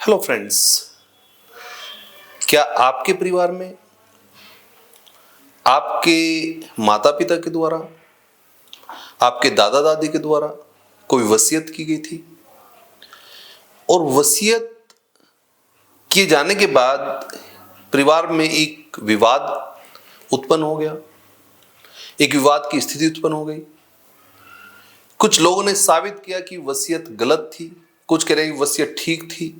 Hello friends, क्या आपके परिवार में आपके माता पिता के द्वारा, आपके दादा दादी के द्वारा कोई वसीयत की गई थी और वसीयत किए जाने के बाद परिवार में एक विवाद उत्पन्न हो गया, एक विवाद की स्थिति उत्पन्न हो गई। कुछ लोगों ने साबित किया कि वसीयत गलत थी, कुछ कह रहे हैं वसीयत ठीक थी,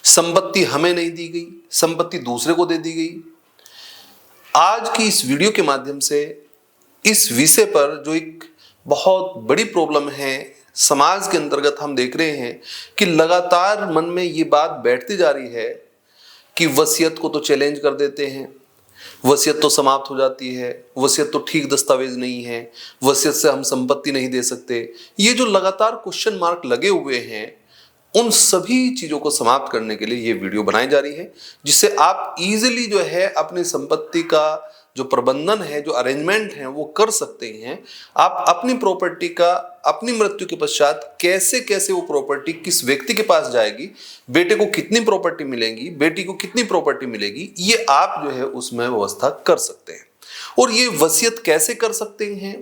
संपत्ति हमें नहीं दी गई, संपत्ति दूसरे को दे दी गई। आज की इस वीडियो के माध्यम से इस विषय पर जो एक बहुत बड़ी प्रॉब्लम है समाज के अंतर्गत हम देख रहे हैं कि लगातार मन में ये बात बैठती जा रही है कि वसीयत को तो चैलेंज कर देते हैं, वसीयत तो समाप्त हो जाती है, वसीयत तो ठीक दस्तावेज नहीं है, वसीयत से हम संपत्ति नहीं दे सकते। ये जो लगातार क्वेश्चन मार्क लगे हुए हैं, उन सभी चीजों को समाप्त करने के लिए ये वीडियो बनाई जा रही है, जिससे आप इजीली जो है अपनी संपत्ति का जो प्रबंधन है, जो अरेंजमेंट है, वो कर सकते हैं। आप अपनी प्रॉपर्टी का अपनी मृत्यु के पश्चात कैसे कैसे वो प्रॉपर्टी किस व्यक्ति के पास जाएगी, बेटे को कितनी प्रॉपर्टी मिलेगी, बेटी को कितनी प्रॉपर्टी मिलेगी, ये आप जो है उसमें व्यवस्था कर सकते हैं। और ये वसीयत कैसे कर सकते हैं,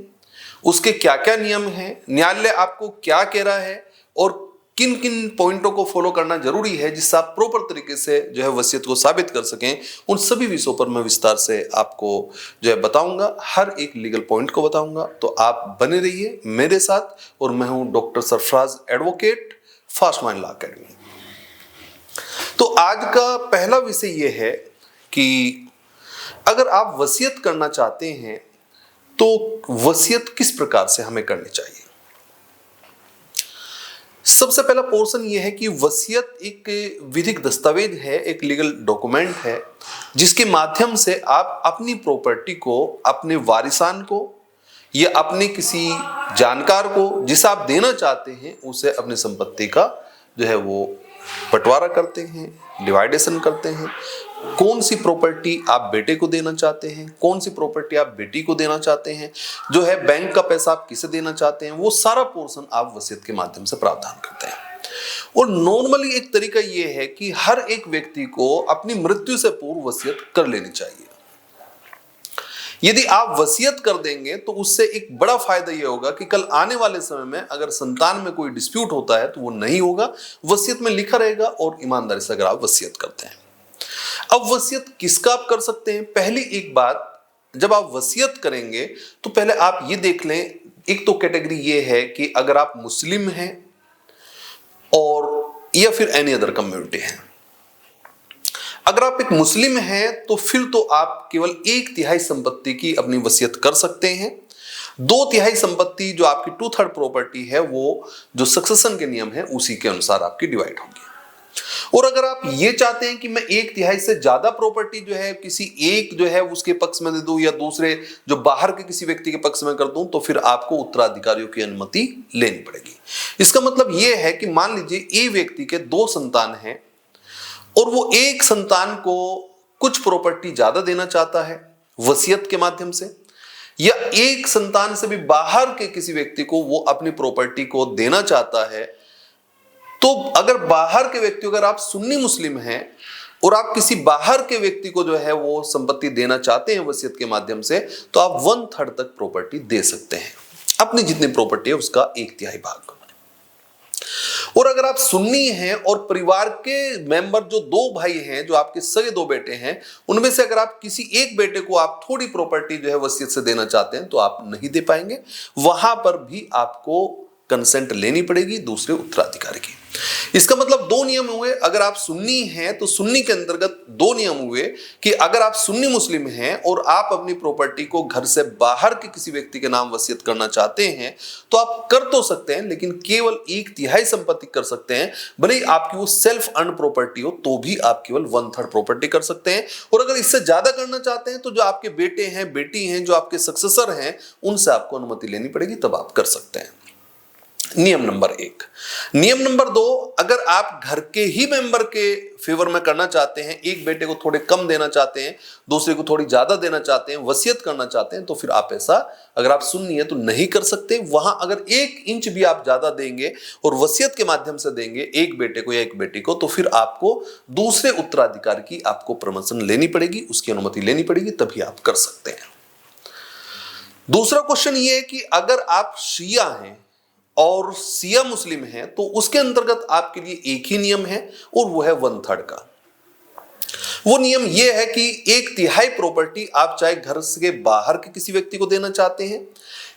उसके क्या क्या नियम हैं, न्यायालय आपको क्या कह रहा है और किन किन पॉइंटों को फॉलो करना जरूरी है जिससे आप प्रॉपर तरीके से जो है वसीयत को साबित कर सकें, उन सभी विषयों पर मैं विस्तार से आपको जो है बताऊंगा, हर एक लीगल पॉइंट को बताऊंगा। तो आप बने रहिए मेरे साथ। और मैं हूं doctor Sarfaraz advocate, fast mind law academy. तो आज का पहला विषय यह है कि अगर आप वसीयत करना चाहते हैं तो वसीयत किस प्रकार से हमें करनी चाहिए। सबसे पहला पोर्शन यह है कि वसीयत एक विधिक दस्तावेज है, एक लीगल डॉक्यूमेंट है, जिसके माध्यम से आप अपनी प्रॉपर्टी को अपने वारिसान को या अपने किसी जानकार को जिसे आप देना चाहते हैं उसे अपनी संपत्ति का जो है वो बंटवारा करते हैं, डिवाइडेशन करते हैं। कौन सी प्रॉपर्टी आप बेटे को देना चाहते हैं, कौन सी प्रॉपर्टी आप बेटी को देना चाहते हैं, जो है बैंक का पैसा आप किसे देना चाहते हैं, वो सारा पोर्शन आप वसीयत के माध्यम से प्रावधान करते हैं। और नॉर्मली एक तरीका यह है कि हर एक व्यक्ति को अपनी मृत्यु से पूर्व वसीयत कर लेनी चाहिए। यदि आप वसीयत कर देंगे तो उससे एक बड़ा फायदा यह होगा कि कल आने वाले समय में अगर संतान में कोई डिस्प्यूट होता है तो वो नहीं होगा, वसीयत में लिखा रहेगा। और ईमानदारी से अगर आप वसीयत करते हैं, अब वसीयत किसका आप कर सकते हैं। पहली एक बात, जब आप वसीयत करेंगे तो पहले आप ये देख लें, एक तो कैटेगरी ये है कि अगर आप मुस्लिम हैं और या फिर एनी अदर कम्युनिटी है। अगर आप एक मुस्लिम हैं तो फिर तो आप केवल 1/3 संपत्ति की अपनी वसीयत कर सकते हैं। 2/3 संपत्ति जो आपकी 2/3 प्रॉपर्टी है वो जो सक्सेशन के नियम है उसी के अनुसार आपकी डिवाइड होगी। और अगर आप ये चाहते हैं कि मैं 1/3 से ज्यादा प्रॉपर्टी जो है किसी एक जो है उसके पक्ष में दे दूं या दूसरे जो बाहर के किसी व्यक्ति के पक्ष में कर दूं, तो फिर आपको उत्तराधिकारियों की अनुमति लेनी पड़ेगी। इसका मतलब यह है कि मान लीजिए ए व्यक्ति के 2 संतान हैं और वो एक संतान को कुछ प्रॉपर्टी ज्यादा देना चाहता है वसीयत के माध्यम से, या एक संतान से भी बाहर के किसी व्यक्ति को वो अपनी प्रॉपर्टी को देना चाहता है। तो अगर बाहर के व्यक्ति, अगर आप सुन्नी मुस्लिम हैं और आप किसी बाहर के व्यक्ति को जो है वो संपत्ति देना चाहते हैं वसीयत के माध्यम से, तो आप 1/3 तक प्रॉपर्टी दे सकते हैं, अपनी जितनी प्रॉपर्टी है उसका 1/3 भाग। और अगर आप सुन्नी हैं और परिवार के मेंबर जो 2 भाई हैं, जो आपके सगे 2 बेटे हैं, उनमें से अगर आप किसी एक बेटे को आप थोड़ी प्रॉपर्टी जो है वसीयत से देना चाहते हैं तो आप नहीं दे पाएंगे। वहां पर भी आपको कंसेंट लेनी पड़ेगी दूसरे उत्तराधिकारी की। इसका मतलब 2 नियम हुए। अगर आप सुन्नी हैं तो सुन्नी के अंतर्गत 2 नियम हुए कि अगर आप सुन्नी मुस्लिम हैं और आप अपनी प्रॉपर्टी को घर से बाहर के किसी व्यक्ति के नाम वसीयत करना चाहते हैं तो आप कर तो सकते हैं, लेकिन केवल 1/3 संपत्ति कर सकते हैं। भले ही आपकी वो सेल्फ अर्न प्रॉपर्टी हो तो भी आप केवल 1/3 प्रॉपर्टी कर सकते हैं। और अगर इससे ज्यादा करना चाहते हैं तो जो आपके बेटे हैं, बेटी हैं, जो आपके सक्सेसर हैं, उनसे आपको अनुमति लेनी पड़ेगी, तब आप कर सकते हैं। नियम नंबर 1। नियम नंबर 2, अगर आप घर के ही मेंबर के फेवर में करना चाहते हैं, एक बेटे को थोड़े कम देना चाहते हैं, दूसरे को थोड़ी ज्यादा देना चाहते हैं, वसीयत करना चाहते हैं, तो फिर आप ऐसा, अगर आप सुन्नी है तो नहीं कर सकते। वहां अगर 1 इंच भी आप ज्यादा देंगे और वसीयत के माध्यम से देंगे एक बेटे को या एक बेटी को, तो फिर आपको दूसरे उत्तराधिकारी की आपको परमिशन लेनी पड़ेगी, उसकी अनुमति लेनी पड़ेगी, तभी आप कर सकते हैं। दूसरा क्वेश्चन ये है कि अगर आप शिया हैं और शिया मुस्लिम हैं तो उसके अंतर्गत आपके लिए एक ही नियम है और वो है 1/3 का। वो नियम ये है कि 1/3 प्रॉपर्टी आप चाहे घर से बाहर के किसी व्यक्ति को देना चाहते हैं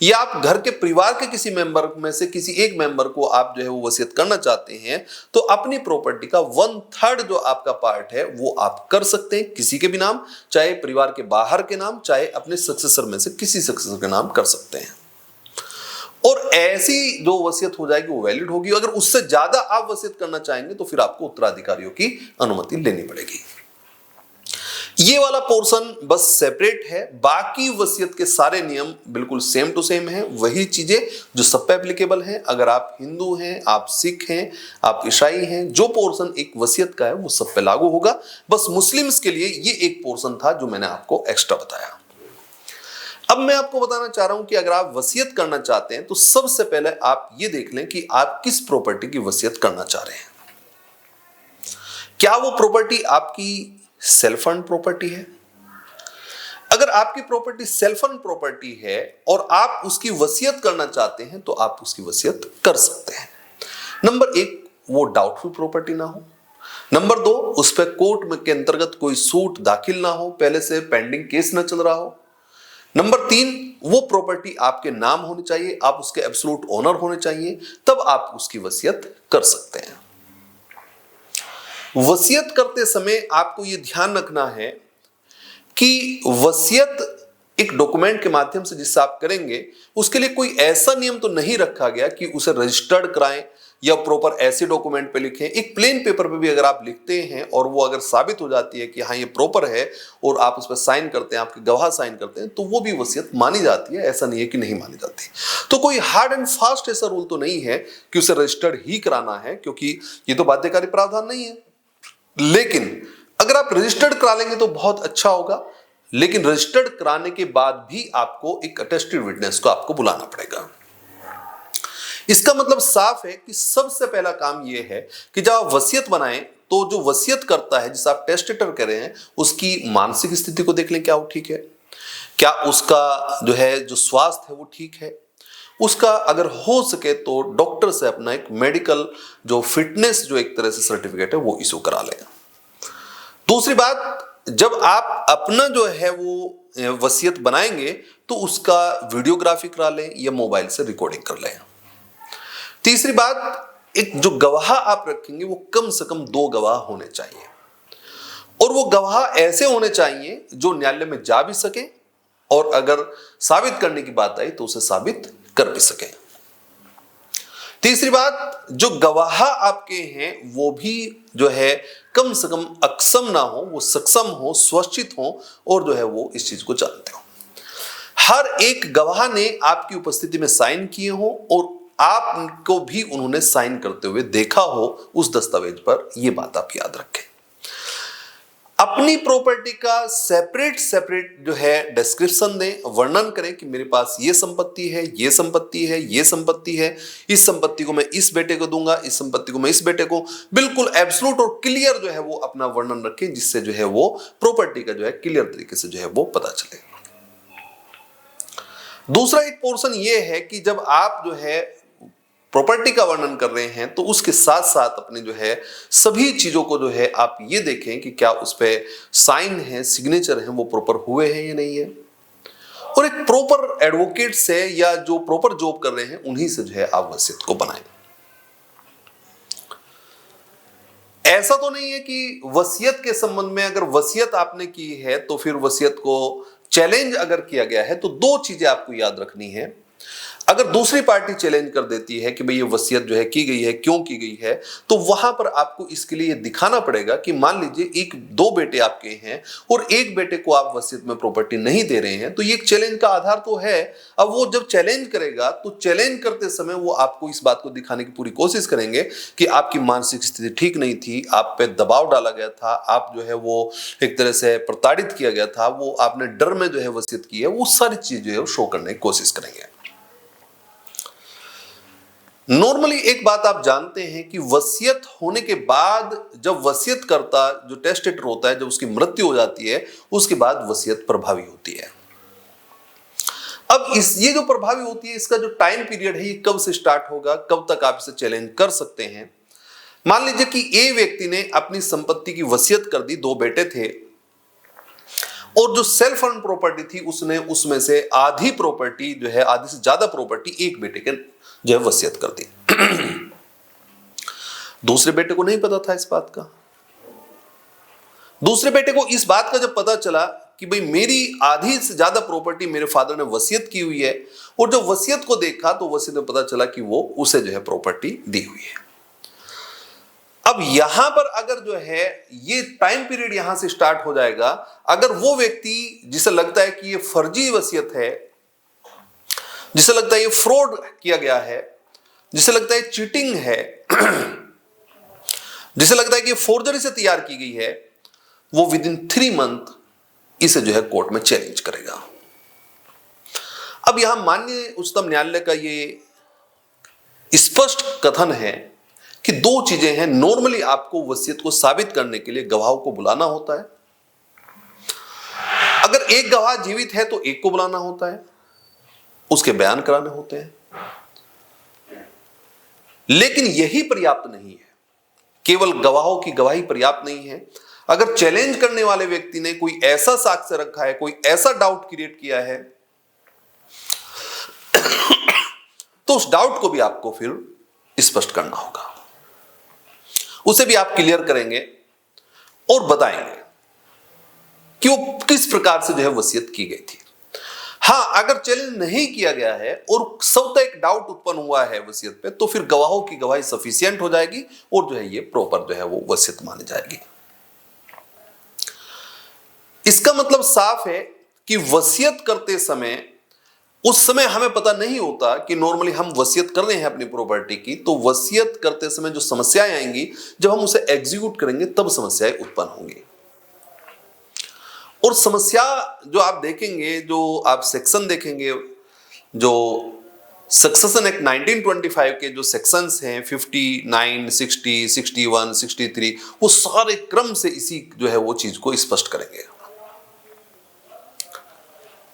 या आप घर के परिवार के किसी मेंबर में से किसी एक मेंबर को आप जो है वो वसीयत करना चाहते हैं, तो अपनी प्रॉपर्टी का 1/3 जो आपका पार्ट है वो आप कर सकते हैं किसी के भी नाम, चाहे परिवार के बाहर के नाम, चाहे अपने सक्सेसर में से किसी सक्सेसर के नाम कर सकते हैं। और ऐसी जो वसीयत हो जाएगी वो वैलिड होगी। अगर उससे ज्यादा आप वसीयत करना चाहेंगे तो फिर आपको उत्तराधिकारियों की अनुमति लेनी पड़ेगी। ये वाला पोर्शन बस सेपरेट है, बाकी वसीयत के सारे नियम बिल्कुल सेम टू सेम है, वही चीजें जो सब पे एप्लीकेबल हैं। अगर आप हिंदू हैं, आप सिख हैं, आप ईसाई हैं, जो पोर्शन एक वसीयत का है वो सब पे लागू होगा। बस मुस्लिम्स के लिए ये एक पोर्शन था जो मैंने आपको एक्स्ट्रा बताया। अब मैं आपको बताना चाह रहा हूं कि अगर आप वसीयत करना चाहते हैं तो सबसे पहले आप ये देख लें कि आप किस प्रॉपर्टी की वसीयत करना चाह रहे हैं। क्या वो प्रॉपर्टी आपकी सेल्फ फंड प्रॉपर्टी है? अगर आपकी प्रॉपर्टी सेल्फ फंड प्रॉपर्टी है और आप उसकी वसीयत करना चाहते हैं तो आप उसकी वसीयत कर सकते हैं। नंबर 1, वो डाउटफुल प्रॉपर्टी ना हो। नंबर 2, उस पर कोर्ट के अंतर्गत कोई सूट दाखिल ना हो, पहले से पेंडिंग केस ना चल रहा हो। नंबर 3, वो प्रॉपर्टी आपके नाम होनी चाहिए, आप उसके एब्सोल्यूट ओनर होने चाहिए, तब आप उसकी वसीयत कर सकते हैं। वसीयत करते समय आपको यह ध्यान रखना है कि वसीयत एक डॉक्यूमेंट के माध्यम से जिससे आप करेंगे उसके लिए कोई ऐसा नियम तो नहीं रखा गया कि उसे रजिस्टर्ड कराएं या प्रॉपर ऐसे डॉक्यूमेंट पे लिखें। एक प्लेन पेपर पे भी अगर आप लिखते हैं और वो अगर साबित हो जाती है कि हाँ ये प्रॉपर है और आप उस पर साइन करते हैं, आपके गवाह साइन करते हैं, तो वो भी वसीयत मानी जाती है। ऐसा नहीं है कि नहीं मानी जाती। तो कोई हार्ड एंड फास्ट ऐसा रूल तो नहीं है कि उसे रजिस्टर्ड ही कराना है, क्योंकि ये तो बाध्यकारी प्रावधान नहीं है। लेकिन अगर आप रजिस्टर्ड करा लेंगे तो बहुत अच्छा होगा, लेकिन रजिस्टर्ड कराने के बाद भी आपको एक अटेस्टेड विटनेस को आपको बुलाना पड़ेगा। इसका मतलब साफ है कि सबसे पहला काम यह है कि जब आप वसीयत बनाएं तो जो वसीयत करता है, जिसे आप टेस्टेटर कह रहे हैं, उसकी मानसिक स्थिति को देख लें, क्या वो ठीक है, क्या उसका जो है जो स्वास्थ्य है वो ठीक है, उसका अगर हो सके तो डॉक्टर से अपना एक मेडिकल जो फिटनेस जो एक तरह से सर्टिफिकेट है वो इशू करा लें। दूसरी बात, जब आप अपना जो है वो वसीयत बनाएंगे तो उसका वीडियोग्राफी करा लें या मोबाइल से रिकॉर्डिंग कर लें। तीसरी बात, एक जो गवाह आप रखेंगे वो कम से कम 2 गवाह होने चाहिए और वो गवाह ऐसे होने चाहिए जो न्यायालय में जा भी सके और अगर साबित करने की बात आई तो उसे साबित कर भी सके। तीसरी बात, जो गवाह आपके हैं वो भी जो है कम से कम अक्षम ना हो, वो सक्षम हो, स्वशिक्षित हो और जो है वो इस चीज को जानते हो। हर एक गवाह ने आपकी उपस्थिति में साइन किए हो और आपको भी उन्होंने साइन करते हुए देखा हो उस दस्तावेज पर। यह बात आप याद रखें। अपनी प्रॉपर्टी का सेपरेट जो है डिस्क्रिप्शन दें, वर्णन करें कि मेरे पास ये संपत्ति है, ये संपत्ति है, ये संपत्ति है, इस संपत्ति को मैं इस बेटे को दूंगा, इस संपत्ति को मैं इस बेटे को। बिल्कुल एब्सोल्यूट और क्लियर जो है वो अपना वर्णन रखें, जिससे जो है वो प्रॉपर्टी का जो है क्लियर तरीके से जो है वो पता चले। दूसरा एक पोर्शन ये है कि जब आप जो है प्रॉपर्टी का वर्णन कर रहे हैं तो उसके साथ साथ अपने जो है सभी चीजों को जो है आप ये देखें कि क्या उस पे साइन है, सिग्नेचर है, वो प्रॉपर हुए हैं या नहीं है। और एक प्रॉपर एडवोकेट से या जो प्रॉपर जॉब कर रहे हैं उन्हीं से जो है आप वसीयत को बनाएं। ऐसा तो नहीं है कि वसीयत के संबंध में अगर वसीयत आपने की है तो फिर वसीयत को चैलेंज अगर किया गया है तो 2 चीजें आपको याद रखनी है। अगर दूसरी पार्टी चैलेंज कर देती है कि भाई ये वसीयत जो है की गई है, क्यों की गई है, तो वहां पर आपको इसके लिए दिखाना पड़ेगा कि मान लीजिए एक दो बेटे आपके हैं और एक बेटे को आप वसीयत में प्रॉपर्टी नहीं दे रहे हैं, तो ये एक चैलेंज का आधार तो है। अब वो जब चैलेंज करेगा तो चैलेंज करते समय वो आपको इस बात को दिखाने की पूरी कोशिश करेंगे कि आपकी मानसिक स्थिति ठीक नहीं थी, आप पे दबाव डाला गया था, आप जो है वो एक तरह से प्रताड़ित किया गया था, वो आपने डर में जो है वसीयत की है, वो सारी चीज जो है शो करने की कोशिश करेंगे। नॉर्मली एक बात आप जानते हैं कि वसीयत होने के बाद जब वसीयत करता जो टेस्टेटर होता है, जब उसकी मृत्यु हो जाती है, उसके बाद वसीयत प्रभावी होती है। अब ये जो प्रभावी होती है, इसका जो टाइम पीरियड है, ये कब से स्टार्ट होगा, कब तक आप इसे चैलेंज कर सकते हैं। मान लीजिए कि ए व्यक्ति ने अपनी संपत्ति की वसीयत कर दी, दो बेटे थे, और जो सेल्फ अर्न प्रॉपर्टी थी उसने उसमें से आधी प्रॉपर्टी जो है, आधी से ज्यादा प्रॉपर्टी एक बेटे के जो है वसीयत कर दी। दूसरे बेटे को नहीं पता था इस बात का। दूसरे बेटे को इस बात का जब पता चला कि भाई मेरी आधी से ज्यादा प्रॉपर्टी मेरे फादर ने वसीयत की हुई है, और जब वसीयत को देखा तो वसीयत में पता चला कि वो उसे जो है प्रॉपर्टी दी हुई है। अब यहां पर अगर जो है ये टाइम पीरियड यहां से स्टार्ट हो जाएगा, अगर वो व्यक्ति जिसे लगता है कि ये फर्जी वसीयत है, जिसे लगता है ये फ्रॉड किया गया है, जिसे लगता है चीटिंग है, जिसे लगता है कि फोर्जरी से तैयार की गई है, वो विद इन 3 मंथ इसे जो है कोर्ट में चैलेंज करेगा। अब यहां माननीय उच्चतम न्यायालय का ये स्पष्ट कथन है कि दो चीजें हैं। नॉर्मली आपको वसीयत को साबित करने के लिए गवाहों को बुलाना होता है। अगर एक गवाह जीवित है तो एक को बुलाना होता है, उसके बयान कराने होते हैं। लेकिन यही पर्याप्त नहीं है, केवल गवाहों की गवाही पर्याप्त नहीं है। अगर चैलेंज करने वाले व्यक्ति ने कोई ऐसा साक्ष्य रखा है, कोई ऐसा डाउट क्रिएट किया है, तो उस डाउट को भी आपको फिर स्पष्ट करना होगा, उसे भी आप क्लियर करेंगे और बताएंगे कि वो किस प्रकार से जो है वसीयत की गई थी। हां, अगर चैलेंज नहीं किया गया है और स्वतः एक डाउट उत्पन्न हुआ है वसीयत पे, तो फिर गवाहों की गवाही सफिशिएंट हो जाएगी और जो है ये प्रॉपर जो है वो वसीयत मानी जाएगी। इसका मतलब साफ है कि वसीयत करते समय, उस समय हमें पता नहीं होता कि नॉर्मली हम वसीयत कर रहे हैं अपनी प्रॉपर्टी की, तो वसीयत करते समय जो समस्याएं आएंगी, जब हम उसे एग्जीक्यूट करेंगे तब समस्याएं उत्पन्न होंगी। और समस्या जो आप देखेंगे, जो आप सेक्शन देखेंगे, जो सक्सेशन एक्ट 1925 के जो सेक्शंस हैं 59, 60, 61, 63, वो सारे क्रम से इसी जो है वो चीज को स्पष्ट करेंगे।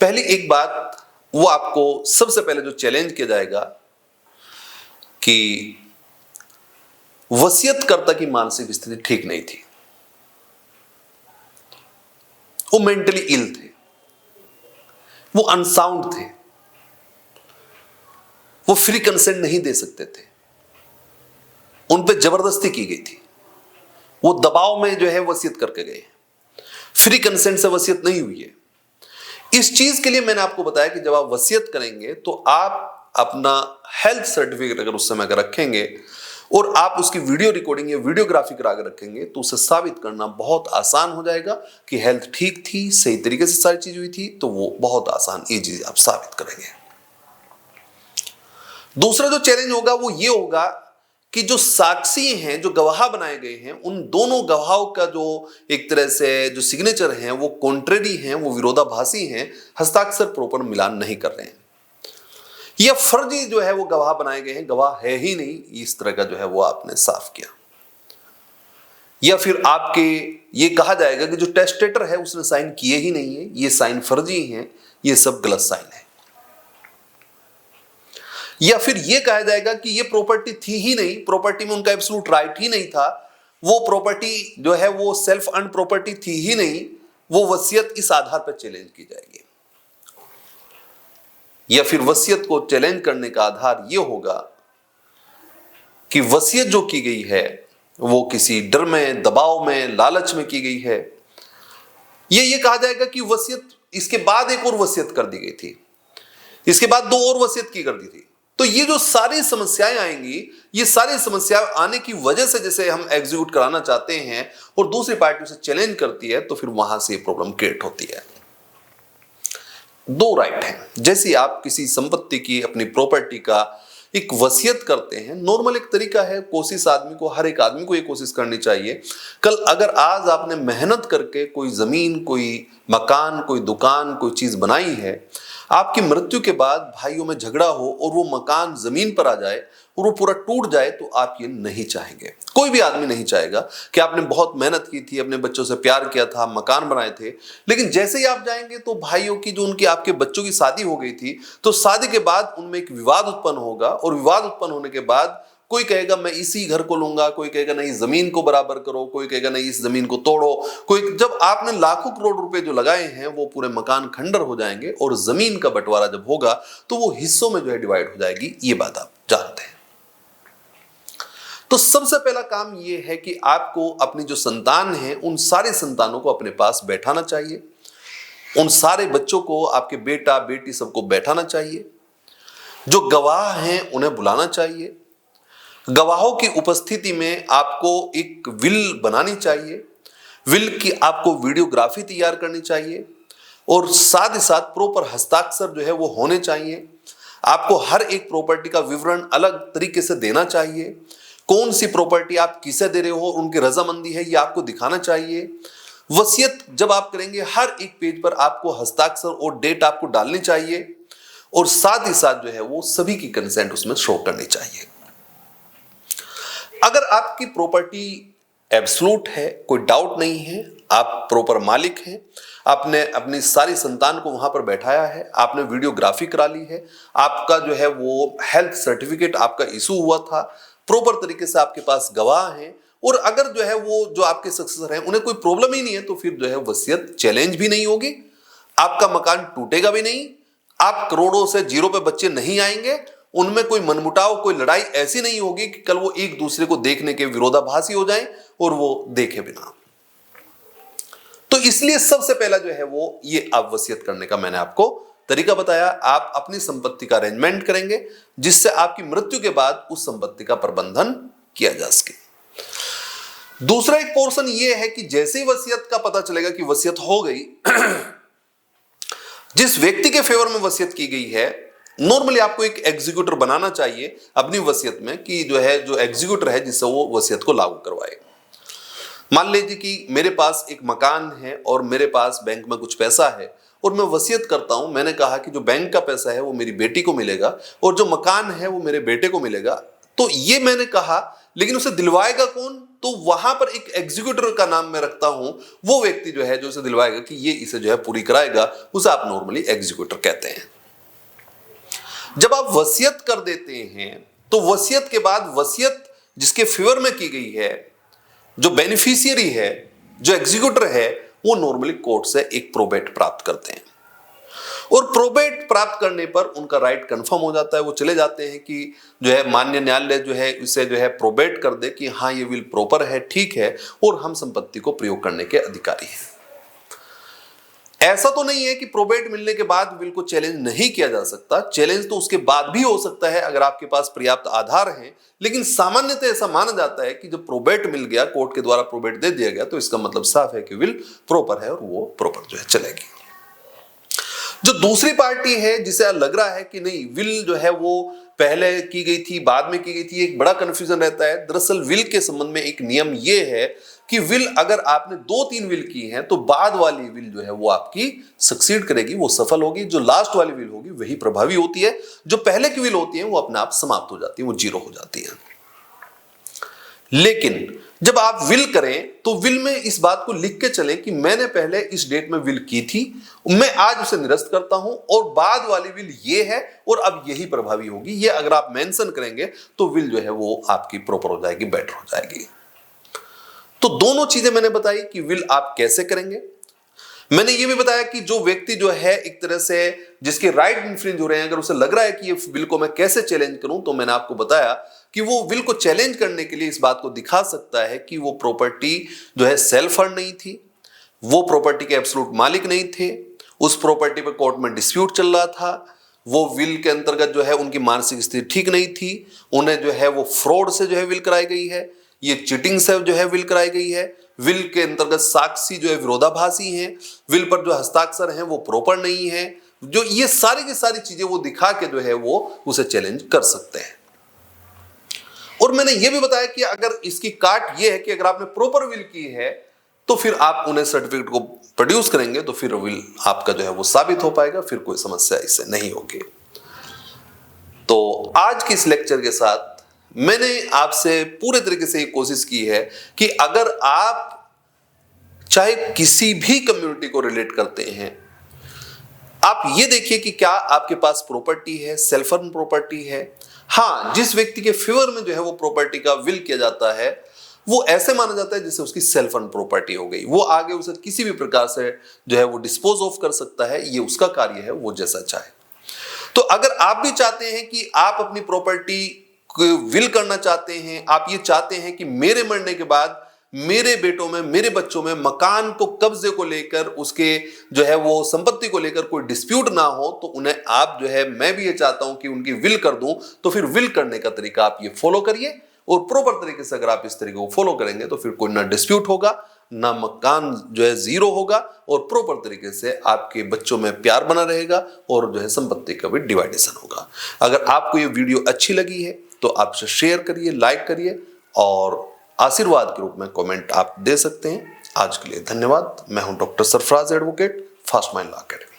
पहली एक बात, वो आपको सबसे पहले जो चैलेंज किया जाएगा कि वसीयतकर्ता की मानसिक स्थिति ठीक नहीं थी, वो मेंटली इल थे, वो अनसाउंड थे, वो फ्री कंसेंट नहीं दे सकते थे, उन पे जबरदस्ती की गई थी, वो दबाव में जो है वसीयत करके गए, फ्री कंसेंट से वसीयत नहीं हुई है। इस चीज के लिए मैंने आपको बताया कि जब आप वसीयत करेंगे तो आप अपना हेल्थ सर्टिफिकेट अगर उस समय का रखेंगे और आप उसकी वीडियो रिकॉर्डिंग या वीडियोग्राफी करा कर रखेंगे, तो उसे साबित करना बहुत आसान हो जाएगा कि हेल्थ ठीक थी, सही तरीके से सारी चीज हुई थी, तो वो बहुत आसान इजी आप साबित करेंगे। दूसरा जो चैलेंज होगा वो ये होगा कि जो साक्षी हैं, जो गवाह बनाए गए हैं, उन दोनों गवाहों का जो एक तरह से जो सिग्नेचर हैं वो कॉन्ट्रेरी हैं, वो विरोधाभासी हैं, हस्ताक्षर प्रॉपर मिलान नहीं कर रहे हैं, या फर्जी जो है वो गवाह बनाए गए हैं, गवाह है ही नहीं, इस तरह का जो है वो आपने साफ किया। या फिर आपके ये कहा जाएगा कि जो टेस्टेटर है उसने साइन किए ही नहीं है, ये साइन फर्जी हैं, ये सब गलत साइन है। या फिर यह कहा जाएगा कि यह प्रॉपर्टी थी ही नहीं, प्रॉपर्टी में उनका एब्सोल्यूट राइट ही नहीं था, वो प्रॉपर्टी जो है वो सेल्फ अर्न प्रॉपर्टी थी ही नहीं, वो वसीयत इस आधार पर चैलेंज की जाएगी। या फिर वसीयत को चैलेंज करने का आधार यह होगा कि वसीयत जो की गई है वो किसी डर में, दबाव में, लालच में की गई है। ये कहा जाएगा कि वसीयत इसके बाद एक और वसीयत कर दी गई थी, इसके बाद 2 और वसीयत की कर दी थी। तो ये जो सारी समस्याएं आएंगी, ये सारी समस्या आने की वजह से जैसे हम एग्जीक्यूट कराना चाहते हैं और दूसरी पार्टी उसे चैलेंज करती है, तो फिर वहां से प्रॉब्लम क्रिएट होती है। 2 राइट हैं। जैसे आप किसी संपत्ति की, अपनी प्रॉपर्टी का एक वसीयत करते हैं, नॉर्मल एक तरीका है, कोशिश आदमी को, हर एक आदमी को ये कोशिश करनी चाहिए। कल अगर आज आपने मेहनत करके कोई जमीन, कोई मकान, कोई दुकान, कोई चीज बनाई है, आपकी मृत्यु के बाद भाइयों में झगड़ा हो और वो मकान जमीन पर आ जाए और वो पूरा टूट जाए, तो आप ये नहीं चाहेंगे। कोई भी आदमी नहीं चाहेगा कि आपने बहुत मेहनत की थी, अपने बच्चों से प्यार किया था, मकान बनाए थे, लेकिन जैसे ही आप जाएंगे तो भाइयों की, जो उनकी, आपके बच्चों की शादी हो गई थी, तो शादी के बाद उनमें एक विवाद उत्पन्न होगा और विवाद उत्पन्न होने के बाद कोई कहेगा मैं इसी घर को लूंगा, कोई कहेगा नहीं जमीन को बराबर करो, कोई कहेगा नहीं इस जमीन को तोड़ो, कोई, जब आपने लाखों करोड़ रुपए जो लगाए हैं वो पूरे मकान खंडर हो जाएंगे और जमीन का बंटवारा जब होगा तो वो हिस्सों में जो है डिवाइड हो जाएगी। ये बात आप जानते हैं। तो सबसे पहला काम ये है कि आपको अपनी जो संतान है, उन सारे संतानों को अपने पास बैठाना चाहिए। उन सारे बच्चों को, आपके बेटा बेटी सबको बैठाना चाहिए। जो गवाह हैं उन्हें बुलाना चाहिए। गवाहों की उपस्थिति में आपको एक विल बनानी चाहिए। विल की आपको वीडियोग्राफी तैयार करनी चाहिए और साथ ही साथ प्रॉपर हस्ताक्षर जो है वो होने चाहिए। आपको हर एक प्रॉपर्टी का विवरण अलग तरीके से देना चाहिए। कौन सी प्रॉपर्टी आप किसे दे रहे हो, उनकी रजामंदी है, ये आपको दिखाना चाहिए। वसीयत जब आप करेंगे, हर एक पेज पर आपको हस्ताक्षर और डेट आपको डालनी चाहिए और साथ ही साथ जो है वो सभी की कंसेंट उसमें शो करनी चाहिए। अगर आपकी प्रॉपर्टी एब्सोल्यूट है, कोई डाउट नहीं है, आप प्रॉपर मालिक हैं, आपने अपनी सारी संतान को वहां पर बैठाया है, आपने वीडियोग्राफी करा ली है, आपका जो है वो हेल्थ सर्टिफिकेट आपका इशू हुआ था, प्रॉपर तरीके से आपके पास गवाह हैं, और अगर जो है वो जो आपके सक्सेसर हैं उन्हें कोई प्रॉब्लम ही नहीं है, तो फिर जो है वसीयत चैलेंज भी नहीं होगी, आपका मकान टूटेगा भी नहीं, आप करोड़ों से जीरो पे बच्चे नहीं आएंगे, उनमें कोई मनमुटाव, कोई लड़ाई ऐसी नहीं होगी कि कल वो एक दूसरे को देखने के विरोधाभासी हो जाएं और वो देखे बिना। तो इसलिए सबसे पहला जो है वो ये आप वसीयत करने का मैंने आपको तरीका बताया। आप अपनी संपत्ति का अरेंजमेंट करेंगे जिससे आपकी मृत्यु के बाद उस संपत्ति का प्रबंधन किया जा सके। दूसरा एक पोर्शन ये है कि जैसे ही वसीयत का पता चलेगा कि वसीयत हो गई, जिस व्यक्ति के फेवर में वसीयत की गई है, नॉर्मली आपको एक एग्जीक्यूटर बनाना चाहिए अपनी वसीयत में, कि जो है जो एग्जीक्यूटर है जिससे वो वसीयत को लागू करवाए। मान लीजिए कि मेरे पास एक मकान है और मेरे पास बैंक में कुछ पैसा है और मैं वसीयत करता हूं, मैंने कहा कि जो बैंक का पैसा है वो मेरी बेटी को मिलेगा और जो मकान है वो मेरे बेटे को मिलेगा। तो ये मैंने कहा, लेकिन उसे दिलवाएगा कौन? तो वहां पर एक एग्जीक्यूटर का नाम मैं रखता हूं, वो व्यक्ति जो है जो इसे दिलवाएगा कि ये इसे जो है पूरी कराएगा, उसे आप नॉर्मली एग्जीक्यूटर कहते हैं। जब आप वसीयत कर देते हैं तो वसीयत के बाद वसीयत जिसके फेवर में की गई है, जो बेनिफिशियरी है, जो एग्जीक्यूटर है, वो नॉर्मली कोर्ट से एक प्रोबेट प्राप्त करते हैं और प्रोबेट प्राप्त करने पर उनका राइट कंफर्म हो जाता है। वो चले जाते हैं कि जो है मान्य न्यायालय जो है इसे जो है प्रोबेट कर दे कि हाँ ये विल प्रॉपर है, ठीक है, और हम संपत्ति को प्रयोग करने के अधिकारी हैं। ऐसा तो नहीं है कि प्रोबेट मिलने के बाद विल को चैलेंज नहीं किया जा सकता, चैलेंज तो उसके बाद भी हो सकता है अगर आपके पास पर्याप्त आधार हैं, लेकिन सामान्यतः ऐसा माना जाता है कि जब प्रोबेट मिल गया, कोर्ट के द्वारा प्रोबेट दे दिया गया, तो इसका मतलब साफ है कि विल प्रॉपर है और वो प्रॉपर जो है चलेगी। जो दूसरी पार्टी है जिसे लग रहा है कि नहीं विल जो है वो पहले की गई थी, बाद में की गई थी, एक बड़ा कंफ्यूजन रहता है। दरअसल विल के संबंध में एक नियम ये है कि विल अगर आपने 2-3 विल की हैं तो बाद वाली विल जो है वो आपकी सक्सीड करेगी, वो सफल होगी। जो लास्ट वाली विल होगी वही प्रभावी होती है, जो पहले की विल होती है वो अपने आप समाप्त हो जाती है, वो जीरो हो जाती है। लेकिन जब आप विल करें तो विल में इस बात को लिख के चलें कि मैंने पहले इस डेट में विल की थी, मैं आज उसे निरस्त करता हूं और बाद वाली विल ये है और अब यही प्रभावी होगी। ये अगर आप मेंशन करेंगे तो विल जो है वो आपकी प्रॉपर हो जाएगी, बेटर हो जाएगी। तो दोनों चीजें मैंने बताई कि विल आप कैसे करेंगे। मैंने ये भी बताया कि जो व्यक्ति जो है एक तरह से जिसके राइट इन्फ्रिंज हो रहे हैं, अगर उसे लग रहा है कि ये विल को मैं कैसे चैलेंज करूं, तो मैंने आपको बताया कि वो विल को चैलेंज करने के लिए इस बात को दिखा सकता है कि वो प्रॉपर्टी जो है सेल्फ अर्न नहीं थी, वो प्रॉपर्टी के एब्सोल्यूट मालिक नहीं थे, उस प्रॉपर्टी पर कोर्ट में डिस्प्यूट चल रहा था, वो विल के अंतर्गत जो है उनकी मानसिक स्थिति ठीक नहीं थी, उन्हें जो है वो फ्रॉड से जो है विल कराई गई है, ये चीटिंग से जो है विल कराई गई है, विल के अंतर्गत साक्षी जो है विरोधाभासी हैं, विल पर जो हस्ताक्षर हैं वो प्रॉपर नहीं है, जो ये सारी की सारी चीजें वो दिखा के जो है वो उसे चैलेंज कर सकते हैं। और मैंने ये भी बताया कि अगर इसकी काट ये है कि अगर आपने प्रॉपर विल की है तो फिर आप उन्हें सर्टिफिकेट को प्रोड्यूस करेंगे तो फिर विल आपका जो है वो साबित हो पाएगा, फिर कोई समस्या इससे नहीं होगी। तो आज के इस लेक्चर के साथ मैंने आपसे पूरे तरीके से ये कोशिश की है कि अगर आप चाहे किसी भी कम्युनिटी को रिलेट करते हैं, आप ये देखिए कि क्या आपके पास प्रॉपर्टी है, सेल्फ अर्न प्रॉपर्टी है। हाँ, जिस व्यक्ति के फेवर में जो है वो प्रॉपर्टी का विल किया जाता है वो ऐसे माना जाता है जैसे उसकी सेल्फ अर्न प्रॉपर्टी हो गई, वो आगे उसे किसी भी प्रकार से जो है वो डिस्पोज ऑफ कर सकता है, ये उसका कार्य है, वो जैसा चाहे। तो अगर आप भी चाहते हैं कि आप अपनी प्रॉपर्टी विल करना चाहते हैं, आप ये चाहते हैं कि मेरे मरने के बाद मेरे बेटों में, मेरे बच्चों में मकान को कब्जे को लेकर, उसके जो है वो संपत्ति को लेकर कोई डिस्प्यूट ना हो, तो उन्हें आप जो है, मैं भी ये चाहता हूं कि उनकी विल कर दूं, तो फिर विल करने का तरीका आप ये फॉलो करिए। और प्रॉपर तरीके से अगर आप इस तरीके को फॉलो करेंगे तो फिर कोई ना डिस्प्यूट होगा, ना मकान जो है जीरो होगा, और प्रॉपर तरीके से आपके बच्चों में प्यार बना रहेगा और जो है संपत्ति का भी डिवाइडेशन होगा। अगर आपको ये वीडियो अच्छी लगी है तो आप इसे शेयर करिए, लाइक करिए, और आशीर्वाद के रूप में कमेंट आप दे सकते हैं। आज के लिए धन्यवाद। मैं हूं doctor Sarfaraz advocate, fast mind law academy.